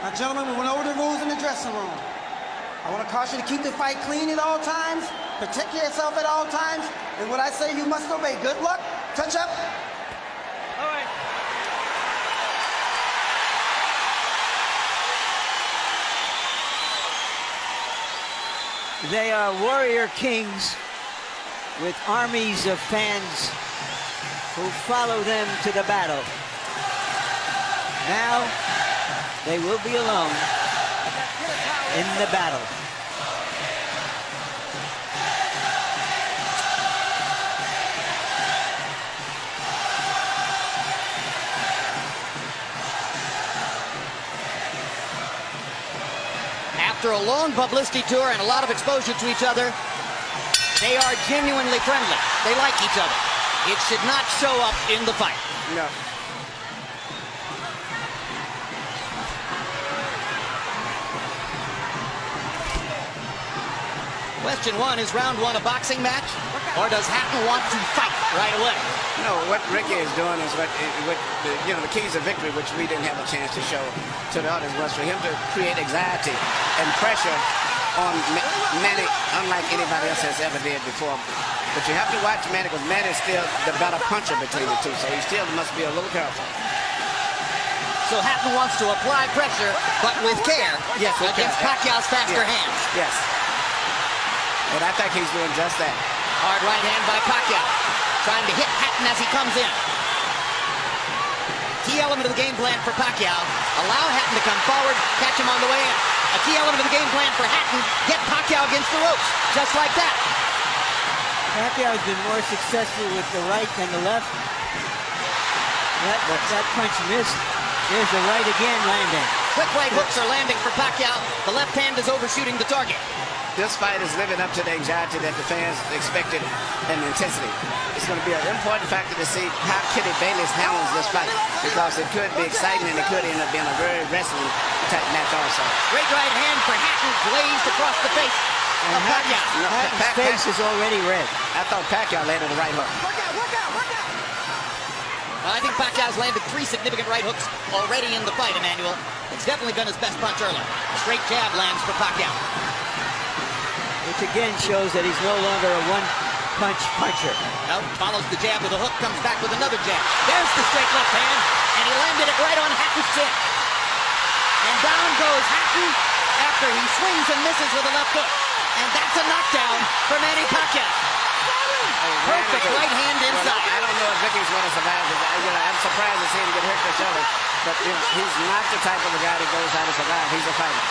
Now, gentlemen, we went over the rules in the dressing room. I want to caution you to keep the fight clean at all times, protect yourself at all times, and what I say you must obey. Good luck. Touch up. All right. They are warrior kings with armies of fans who follow them to the battle. Now, they will be alone in the battle. After a long publicity tour and a lot of exposure to each other, they are genuinely friendly. They like each other. It should not show up in the fight. No. Question one, is round one a boxing match? Or does Hatton want to fight right away? No, what Ricky is doing is what the keys of victory, which we didn't have a chance to show to the audience, was for him to create anxiety and pressure on Manny, unlike anybody else has ever did before. But you have to watch Manny, because Manny is still the better puncher between the two, so he still must be a little careful. So Hatton wants to apply pressure, but with care, yes, against Pacquiao's faster hands. Yes. And I think he's doing just that. Hard right hand by Pacquiao, trying to hit Hatton as he comes in. Key element of the game plan for Pacquiao, allow Hatton to come forward, catch him on the way in. A key element of the game plan for Hatton, get Pacquiao against the ropes, just like that. Pacquiao has been more successful with the right than the left. That punch missed. There's the right again landing. Quick right hooks are landing for Pacquiao. The left hand is overshooting the target. This fight is living up to the anxiety that the fans expected and the intensity. It's going to be an important factor to see how Kitty Bayless handles this fight, because it could be exciting and it could end up being a very wrestling type match also. Great right hand for Hatton, glazed across the face of Pacquiao. Hatton's face is already red. I thought Pacquiao landed the right hook. Work out, work out, work out. I think Pacquiao's landed 3 significant right hooks already in the fight, Emmanuel. It's definitely been his best punch early. A straight jab lands for Pacquiao. Which again shows that he's no longer a one-punch puncher. Well, follows the jab with a hook, comes back with another jab. There's the straight left hand, and he landed it right on Hatton's chin. And down goes Hatton after he swings and misses with a left hook. And that's a knockdown for Manny Pacquiao. Perfect right hand inside. Well, I don't know if Ricky's going to survive. I'm surprised to see him get hurt for shoulder. But he's not the type of a guy that goes out to survive. He's a fighter.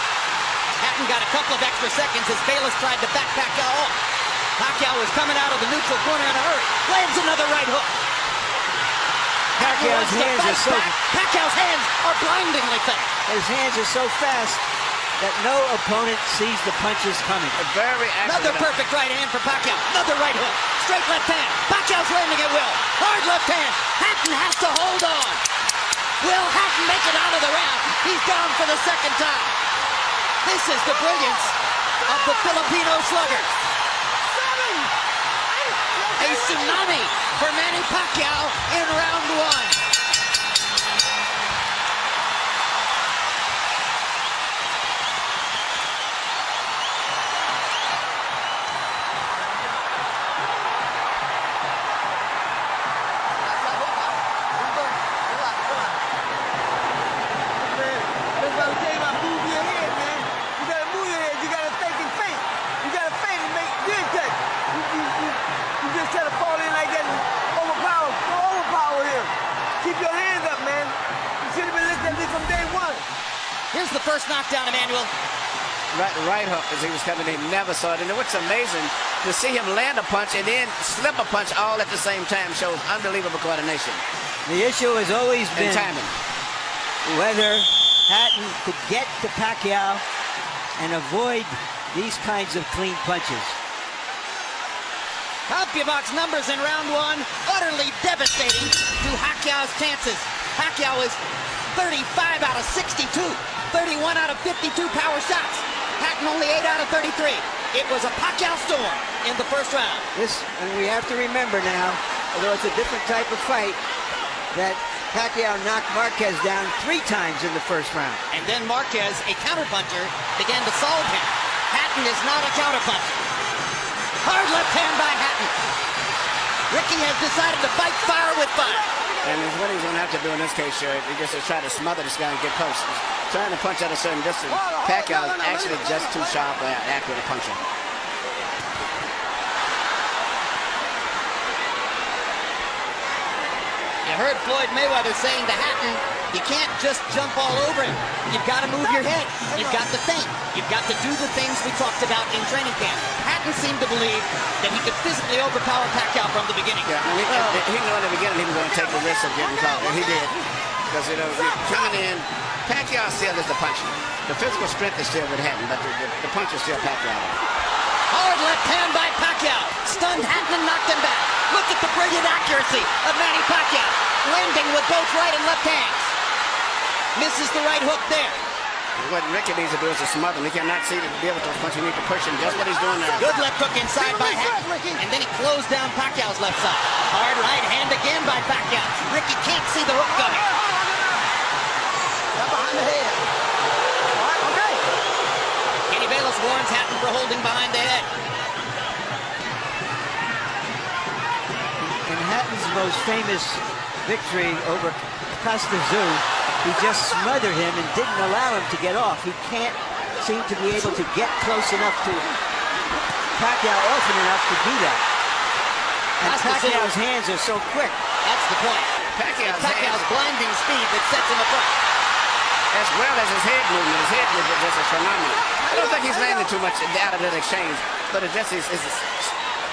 Hatton got a couple of extra seconds as Bayless tried to back Pacquiao off. Pacquiao was coming out of the neutral corner in a hurry. Lands another right hook. Pacquiao's hands are so... Pacquiao's hands are blindingly fast. His hands are so fast that no opponent sees the punches coming. Very accurate. Another perfect right hand for Pacquiao. Another right hook. Straight left hand. Pacquiao's landing at will. Hard left hand. Hatton has to hold on. Will Hatton make it out of the round? He's down for the second time. This is the brilliance of the Filipino slugger. A tsunami for Manny Pacquiao in round one. Here's the first knockdown, Emmanuel. Right hook as he was coming in. Never saw it. And what's amazing, to see him land a punch and then slip a punch all at the same time shows unbelievable coordination. The issue has always been timing. Whether Hatton could get to Pacquiao and avoid these kinds of clean punches. CompuBox numbers in round one, utterly devastating to Pacquiao's chances. Pacquiao is 35 out of 62, 31 out of 52 power shots. Hatton only 8 out of 33. It was a Pacquiao storm in the first round. And we have to remember now, although it's a different type of fight, that Pacquiao knocked Marquez down 3 times in the first round. And then Marquez, a counterpuncher, began to solve him. Hatton is not a counterpuncher. Hard left hand by Hatton. Ricky has decided to fight fire with fire. And what he's going to have to do in this case, he just to try to smother this guy and get close. He's trying to punch at a certain distance. Pacquiao is actually just too sharp or accurate a puncher. You heard Floyd Mayweather saying to Hatton, you can't just jump all over him. You've got to move your head. You've got to think. You've got to do the things we talked about in training camp. Hatton seemed to believe that he could physically overpower Pacquiao from the beginning. Yeah, he knew in the beginning he was going to take the risk of getting caught, and he did. Because, coming in, Pacquiao still is the puncher. The physical strength is still with Hatton, but the punch is still Pacquiao. Hard left hand by Pacquiao. Stunned Hatton and knocked him back. Look at the brilliant accuracy of Manny Pacquiao. Landing with both right and left hands. Misses the right hook there. What Ricky needs to do is to smother him. He cannot see to be able to punch. You need to push him. Just what he's doing now. Good left hook inside by Hatton. And then he closed down Pacquiao's left side. Hard right hand again by Pacquiao. Ricky can't see the hook coming. Got behind the head. All right, okay. Kenny Bayless warns Hatton for holding behind the head. In Hatton's most famous victory over Costa Zoo, he just smothered him and didn't allow him to get off. He can't seem to be able to get close enough to Pacquiao often enough to do that. And Pacquiao's hands are so quick. That's the point. Pacquiao's blinding speed that sets him apart. As well as his head movement. His head movement just is phenomenal. I don't think he's landing too much out of that exchange, but it's just his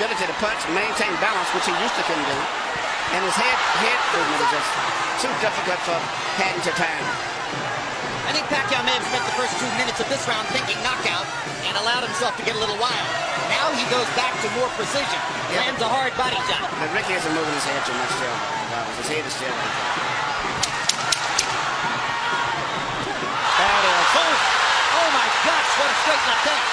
ability to punch, maintain balance, which he used to couldn't do. And his head movement is just too difficult for Hatton to time. I think Pacquiao may have spent the first 2 minutes of this round thinking knockout and allowed himself to get a little wild. Now he goes back to more precision. Lands a hard body shot. But Ricky isn't moving his head too much still. His head is still like that. Oh my gosh, what a straight left hand.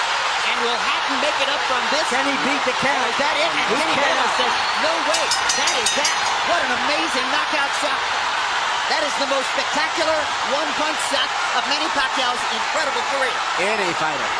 And will Hatton make it up from this? Can he beat the count? Is that it? And He Kenny cannot. Bayless says, no way, that is that. What an amazing knockout shot. That is the most spectacular one-punch shot of Manny Pacquiao's incredible career. Any fighter.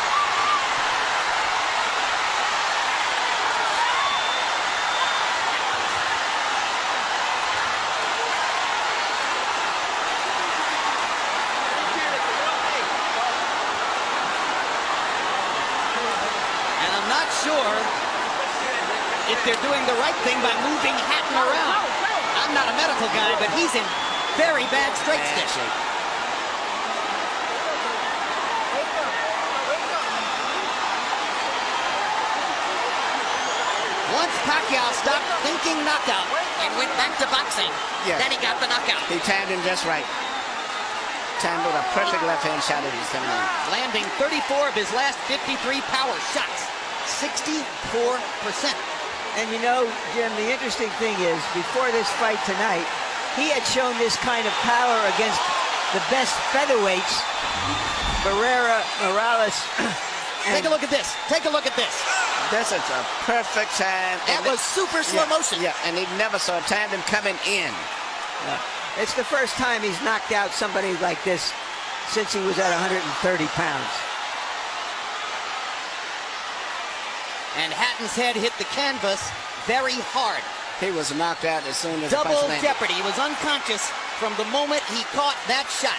And I'm not sure if they're doing the right thing by moving Hatton around. I'm not a medical guy, but he's in very bad straight stick. Once Pacquiao stopped thinking knockout and went back to boxing, then he got the knockout. He timed him just right. Timed with a perfect left-hand shot that he's coming in. Landing 34 of his last 53 power shots. 64%. And you know, Jim, the interesting thing is, before this fight tonight, he had shown this kind of power against the best featherweights, Barrera, Morales. Take a look at this. Take a look at this. This is a perfect time. That was super slow motion. Yeah, and he never saw timed him coming in. It's the first time he's knocked out somebody like this since he was at 130 pounds. And Hatton's head hit the canvas very hard. He was knocked out as soon as the Double punch landed. jeopardy. He was unconscious from the moment he caught that shot.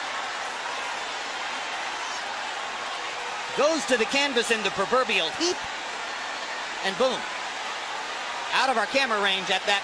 Goes to the canvas in the proverbial heap. And boom. Out of our camera range at that